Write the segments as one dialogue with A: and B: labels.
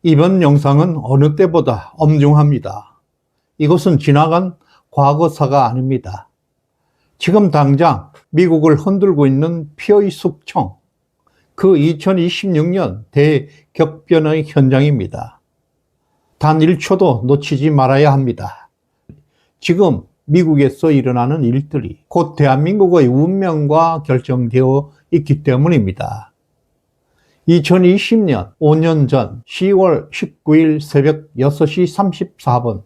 A: 이번 영상은 어느 때보다 엄중합니다. 이것은 지나간 과거사가 아닙니다. 지금 당장 미국을 흔들고 있는 피의 숙청, 그 2026년 대격변의 현장입니다. 단 1초도 놓치지 말아야 합니다. 지금 미국에서 일어나는 일들이 곧 대한민국의 운명과 결정되어 있기 때문입니다. 2020년 5년 전 10월 19일 새벽 6시 34분,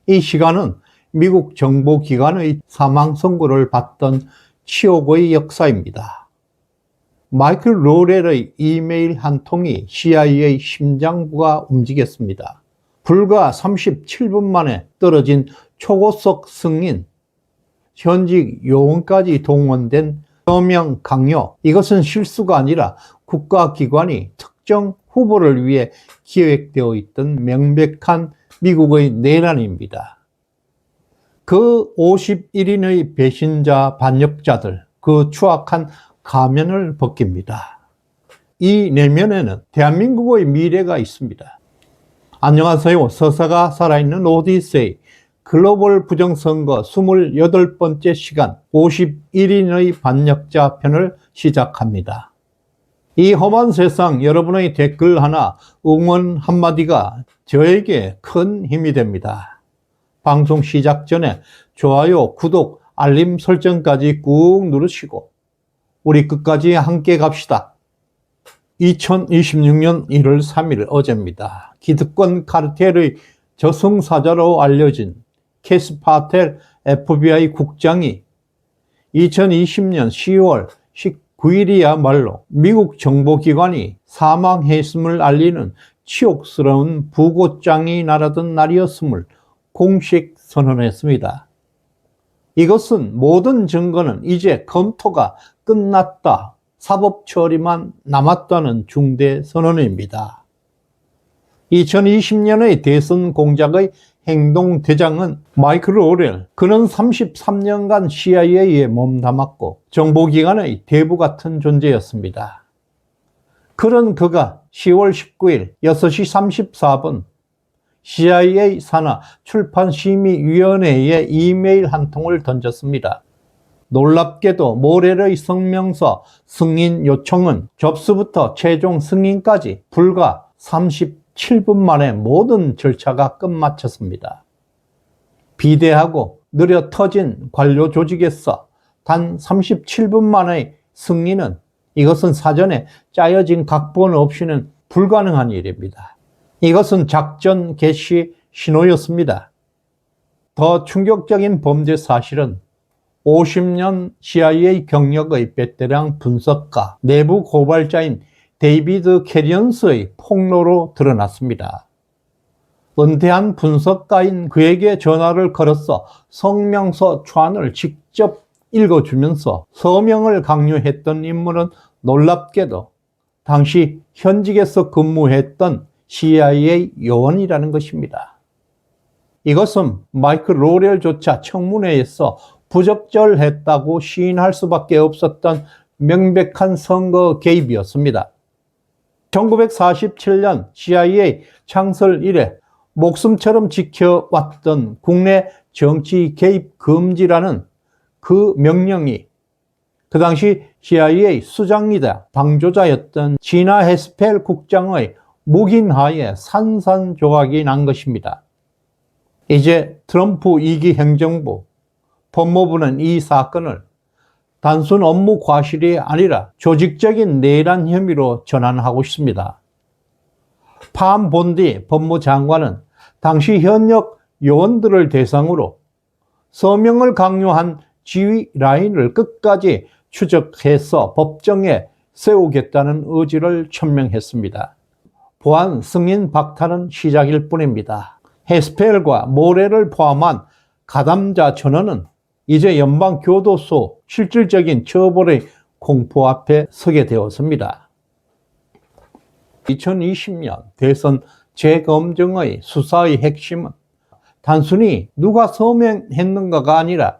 A: 이 시간은 미국 정보기관의 사망 선고를 받던 치욕의 역사입니다. 마이클 로렐의 이메일 한 통이 CIA 심장부가 움직였습니다. 불과 37분 만에 떨어진 초고속 승인, 현직 요원까지 동원된 서명 강요, 이것은 실수가 아니라 국가기관이 특정 후보를 위해 기획되어 있던 명백한 미국의 내란입니다. 그 51인의 배신자 반역자들, 그 추악한 가면을 벗깁니다. 이 내면에는 대한민국의 미래가 있습니다. 안녕하세요. 서사가 살아있는 오디세이 글로벌 부정선거 28번째 시간 51인의 반역자 편을 시작합니다. 이 험한 세상, 여러분의 댓글 하나, 응원 한마디가 저에게 큰 힘이 됩니다. 방송 시작 전에 좋아요, 구독, 알림 설정까지 꾹 누르시고 우리 끝까지 함께 갑시다. 2026년 1월 3일 어제입니다. 기득권 카르텔의 저승사자로 알려진 케스 파텔 FBI 국장이 2020년 10월 19일이야말로 미국 정보기관이 사망했음을 알리는 치욕스러운 부고장이 날아든 날이었음을 공식 선언했습니다. 이것은 모든 증거는 이제 검토가 끝났다, 사법 처리만 남았다는 중대 선언입니다. 2020년의 대선 공작의 행동대장은 마이클 로렐, 그는 33년간 CIA에 몸담았고 정보기관의 대부 같은 존재였습니다. 그런 그가 10월 19일 6시 34분 CIA 산하 출판심의위원회에 이메일 한 통을 던졌습니다. 놀랍게도 모렐의 성명서 승인 요청은 접수부터 최종 승인까지 불과 37분 만에 모든 절차가 끝마쳤습니다. 비대하고 느려 터진 관료 조직에서 단 37분 만의 승인은, 이것은 사전에 짜여진 각본 없이는 불가능한 일입니다. 이것은 작전 개시 신호였습니다. 더 충격적인 범죄 사실은 50년 CIA 경력의 베테랑 분석가, 내부 고발자인 데이비드 캐리언스의 폭로로 드러났습니다. 은퇴한 분석가인 그에게 전화를 걸어서 성명서 초안을 직접 읽어주면서 서명을 강요했던 인물은 놀랍게도 당시 현직에서 근무했던 CIA 요원이라는 것입니다. 이것은 마이클 로렐조차 청문회에서 부적절했다고 시인할 수밖에 없었던 명백한 선거 개입이었습니다. 1947년 CIA 창설 이래 목숨처럼 지켜왔던 국내 정치 개입 금지라는 그 명령이 그 당시 CIA 수장이자 방조자였던 지나 헤스펠 국장의 묵인하에 산산조각이 난 것입니다. 이제 트럼프 2기 행정부, 법무부는 이 사건을 단순 업무 과실이 아니라 조직적인 내란 혐의로 전환하고 있습니다. 팜 본디 법무장관은 당시 현역 요원들을 대상으로 서명을 강요한 지휘 라인을 끝까지 추적해서 법정에 세우겠다는 의지를 천명했습니다. 보안 승인 박탈은 시작일 뿐입니다. 헤스펠과 모렐을 포함한 가담자 전원은 이제 연방교도소 실질적인 처벌의 공포 앞에 서게 되었습니다. 2020년 대선 재검증의 수사의 핵심은 단순히 누가 서명했는가가 아니라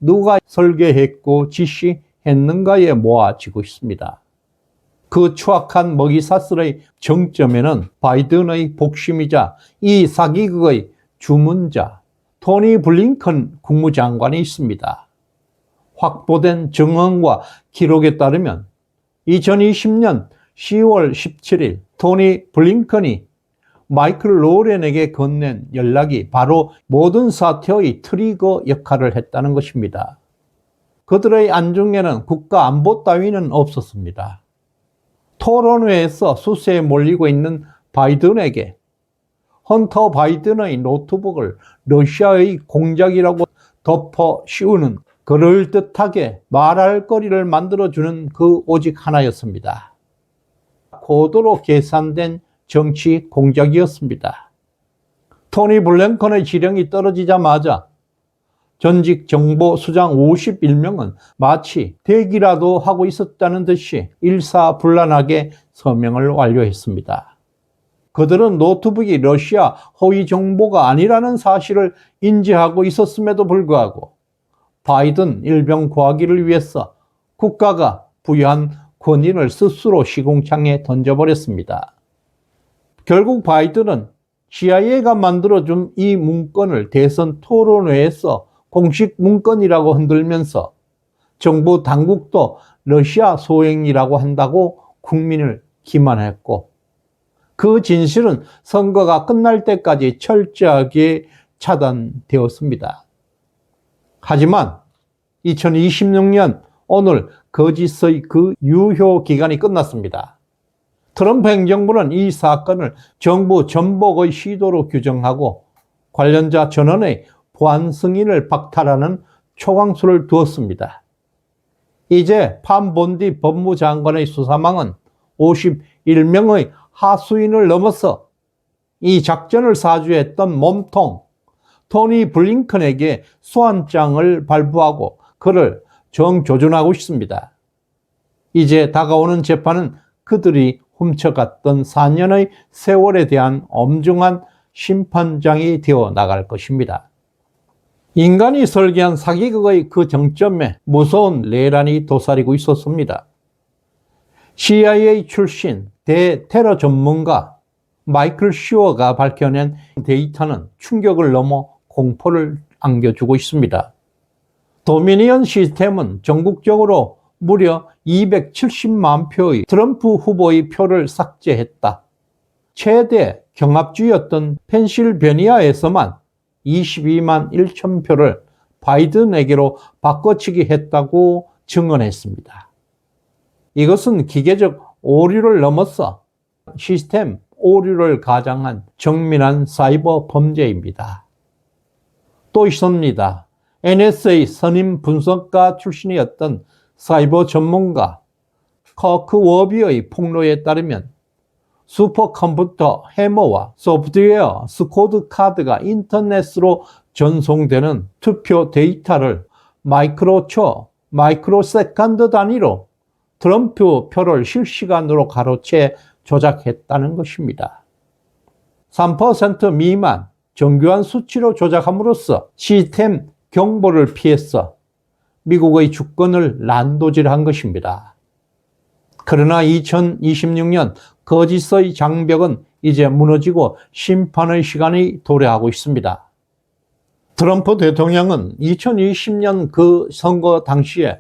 A: 누가 설계했고 지시했는가에 모아지고 있습니다. 그 추악한 먹이사슬의 정점에는 바이든의 복심이자 이 사기극의 주문자 토니 블링컨 국무장관이 있습니다. 확보된 증언과 기록에 따르면 2020년 10월 17일 토니 블링컨이 마이클 로렌에게 건넨 연락이 바로 모든 사태의 트리거 역할을 했다는 것입니다. 그들의 안중에는 국가안보 따위는 없었습니다. 토론회에서 수세에 몰리고 있는 바이든에게 헌터 바이든의 노트북을 러시아의 공작이라고 덮어 씌우는 그럴듯하게 말할 거리를 만들어주는 그 오직 하나였습니다. 고도로 계산된 정치 공작이었습니다. 토니 블링컨의 지령이 떨어지자마자 전직 정보수장 51명은 마치 대기라도 하고 있었다는 듯이 일사불란하게 서명을 완료했습니다. 그들은 노트북이 러시아 허위 정보가 아니라는 사실을 인지하고 있었음에도 불구하고 바이든 일병 구하기를 위해서 국가가 부여한 권위를 스스로 시궁창에 던져버렸습니다. 결국 바이든은 CIA가 만들어준 이 문건을 대선 토론회에서 공식 문건이라고 흔들면서 정부 당국도 러시아 소행이라고 한다고 국민을 기만했고 그 진실은 선거가 끝날 때까지 철저하게 차단되었습니다. 하지만 2026년 오늘 거짓의 그 유효 기간이 끝났습니다. 트럼프 행정부는 이 사건을 정부 전복의 시도로 규정하고 관련자 전원의 보안 승인을 박탈하는 초강수를 두었습니다. 이제 팜 본디 법무장관의 수사망은 51명의 하수인을 넘어서 이 작전을 사주했던 몸통 토니 블링컨에게 소환장을 발부하고 그를 정조준하고 있습니다. 이제 다가오는 재판은 그들이 훔쳐갔던 4년의 세월에 대한 엄중한 심판장이 되어 나갈 것입니다. 인간이 설계한 사기극의 그 정점에 무서운 내란이 도사리고 있었습니다. CIA 출신 대테러 전문가 마이클 시워가 밝혀낸 데이터는 충격을 넘어 공포를 안겨주고 있습니다. 도미니언 시스템은 전국적으로 무려 270만 표의 트럼프 후보의 표를 삭제했다. 최대 경합주였던 펜실베니아에서만 22만 1천 표를 바이든에게로 바꿔치기 했다고 증언했습니다. 이것은 기계적 오류를 넘어서 시스템 오류를 가장한 정밀한 사이버 범죄입니다. 또 있습니다. NSA 선임 분석가 출신이었던 사이버 전문가 커크 워비의 폭로에 따르면 슈퍼컴퓨터 해머와 소프트웨어 스코드 카드가 인터넷으로 전송되는 투표 데이터를 마이크로초, 마이크로세컨드 단위로 트럼프 표를 실시간으로 가로채 조작했다는 것입니다. 3% 미만 정교한 수치로 조작함으로써 시스템 경보를 피해서 미국의 주권을 난도질한 것입니다. 그러나 2026년 거짓의 장벽은 이제 무너지고 심판의 시간이 도래하고 있습니다. 트럼프 대통령은 2020년 그 선거 당시에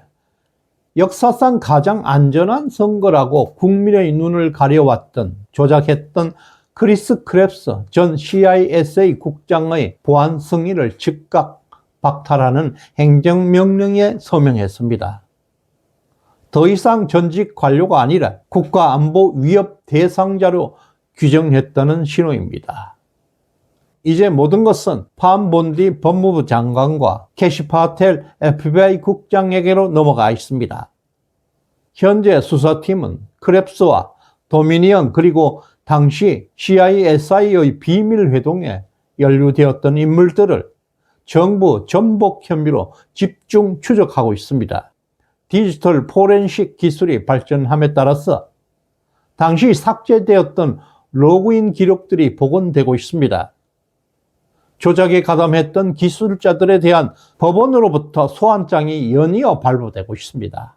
A: 역사상 가장 안전한 선거라고 국민의 눈을 가려왔던 조작했던 크리스 크랩스 전 CISA 국장의 보안 승인을 즉각 박탈하는 행정명령에 서명했습니다. 더 이상 전직 관료가 아니라 국가안보 위협 대상자로 규정했다는 신호입니다. 이제 모든 것은 팜 본디 법무부 장관과 캐시 파텔 FBI 국장에게로 넘어가 있습니다. 현재 수사팀은 크랩스와 도미니언 그리고 당시 CISI의 비밀 회동에 연루되었던 인물들을 정부 전복 혐의로 집중 추적하고 있습니다. 디지털 포렌식 기술이 발전함에 따라서 당시 삭제되었던 로그인 기록들이 복원되고 있습니다. 조작에 가담했던 기술자들에 대한 법원으로부터 소환장이 연이어 발부되고 있습니다.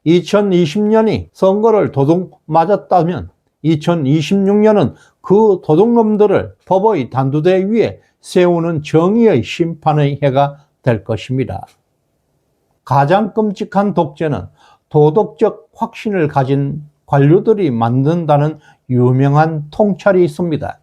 A: 2020년이 선거를 도둑 맞았다면 2026년은 그 도둑놈들을 법의 단두대 위에 세우는 정의의 심판의 해가 될 것입니다. 가장 끔찍한 독재는 도덕적 확신을 가진 관료들이 만든다는 유명한 통찰이 있습니다.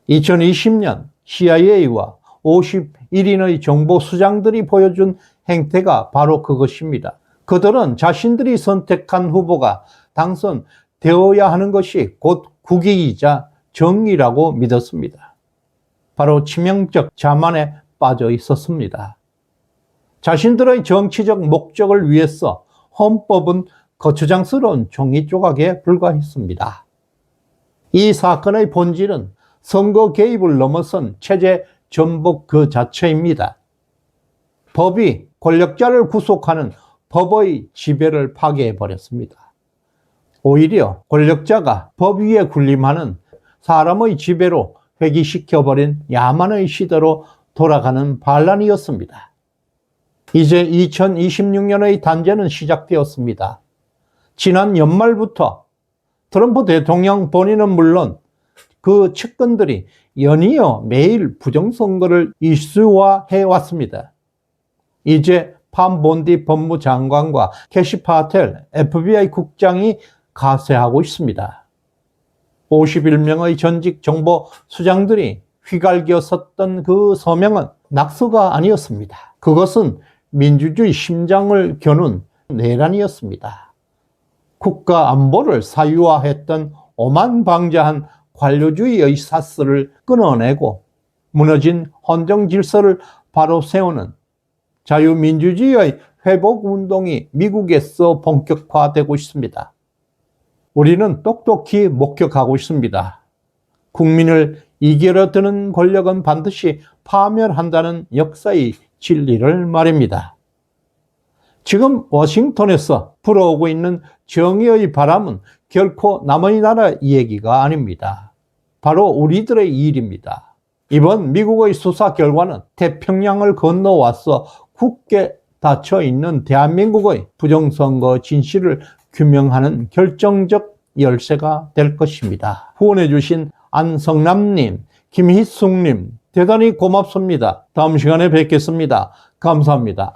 A: 2020년 CIA와 51인의 정보수장들이 보여준 행태가 바로 그것입니다. 그들은 자신들이 선택한 후보가 당선되어야 하는 것이 곧 국익이자 정의라고 믿었습니다. 바로 치명적 자만에 빠져 있었습니다. 자신들의 정치적 목적을 위해서 헌법은 거추장스러운 종이 조각에 불과했습니다. 이 사건의 본질은 선거 개입을 넘어선 체제 전복 그 자체입니다. 법이 권력자를 구속하는 법의 지배를 파괴해버렸습니다. 오히려 권력자가 법 위에 군림하는 사람의 지배로 회귀시켜버린 야만의 시대로 돌아가는 반란이었습니다. 이제 2026년의 단죄는 시작되었습니다. 지난 연말부터 트럼프 대통령 본인은 물론 그 측근들이 연이어 매일 부정선거를 이슈화해 왔습니다. 이제 팜 본디 법무장관과 캐시 파텔 FBI 국장이 가세하고 있습니다. 51명의 전직 정보 수장들이 휘갈겨 섰던 그 서명은 낙서가 아니었습니다. 그것은 민주주의 심장을 겨눈 내란이었습니다. 국가 안보를 사유화했던 오만방자한 관료주의의 사슬을 끊어내고 무너진 헌정 질서를 바로 세우는 자유민주주의의 회복운동이 미국에서 본격화되고 있습니다. 우리는 똑똑히 목격하고 있습니다. 국민을 이겨드는 권력은 반드시 파멸한다는 역사의 진리를 말입니다. 지금 워싱턴에서 불어오고 있는 정의의 바람은 결코 남의 나라 얘기가 아닙니다. 바로 우리들의 일입니다. 이번 미국의 수사 결과는 태평양을 건너와서 굳게 닫혀있는 대한민국의 부정선거 진실을 규명하는 결정적 열쇠가 될 것입니다. 후원해주신 안성남님, 김희숙님, 대단히 고맙습니다. 다음 시간에 뵙겠습니다. 감사합니다.